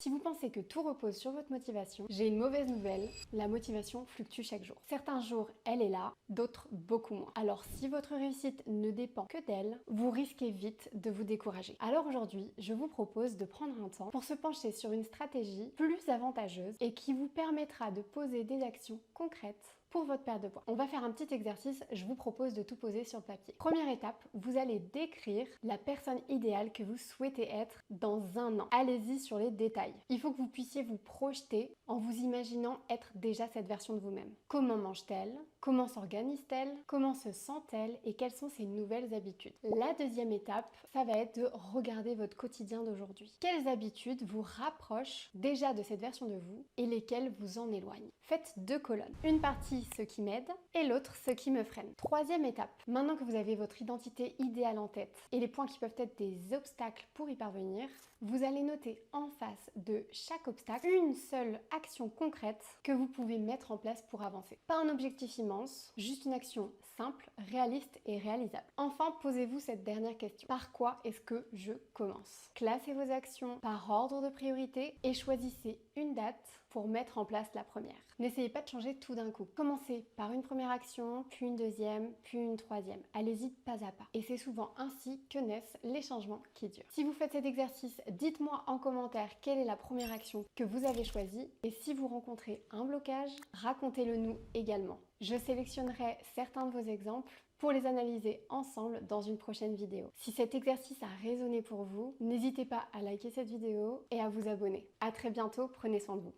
Si vous pensez que tout repose sur votre motivation, j'ai une mauvaise nouvelle, la motivation fluctue chaque jour. Certains jours, elle est là, d'autres beaucoup moins. Alors si votre réussite ne dépend que d'elle, vous risquez vite de vous décourager. Alors aujourd'hui, je vous propose de prendre un temps pour se pencher sur une stratégie plus avantageuse et qui vous permettra de poser des actions concrètes pour votre perte de poids. On va faire un petit exercice, je vous propose de tout poser sur le papier. Première étape, vous allez décrire la personne idéale que vous souhaitez être dans un an. Allez-y sur les détails. Il faut que vous puissiez vous projeter en vous imaginant être déjà cette version de vous-même. Comment mange-t-elle? Comment s'organise-t-elle? Comment se sent-elle? Et quelles sont ses nouvelles habitudes? La deuxième étape, ça va être de regarder votre quotidien d'aujourd'hui. Quelles habitudes vous rapprochent déjà de cette version de vous et lesquelles vous en éloignent? Faites deux colonnes. Une partie ce qui m'aide et l'autre ce qui me freine. Troisième étape, maintenant que vous avez votre identité idéale en tête et les points qui peuvent être des obstacles pour y parvenir, vous allez noter en face de chaque obstacle une seule action concrète que vous pouvez mettre en place pour avancer. Pas un objectif immense, juste une action simple, réaliste et réalisable. Enfin, posez-vous cette dernière question. Par quoi est-ce que je commence? Classez vos actions par ordre de priorité et choisissez une date pour mettre en place la première. N'essayez pas de changer tout d'un coup. Commencez par une première action, puis une deuxième, puis une troisième. Allez-y pas à pas. Et c'est souvent ainsi que naissent les changements qui durent. Si vous faites cet exercice, dites-moi en commentaire quelle est la première action que vous avez choisie. Et si vous rencontrez un blocage, racontez-le nous également. Je sélectionnerai certains de vos exemples pour les analyser ensemble dans une prochaine vidéo. Si cet exercice a résonné pour vous, n'hésitez pas à liker cette vidéo et à vous abonner. À très bientôt, prenez soin de vous.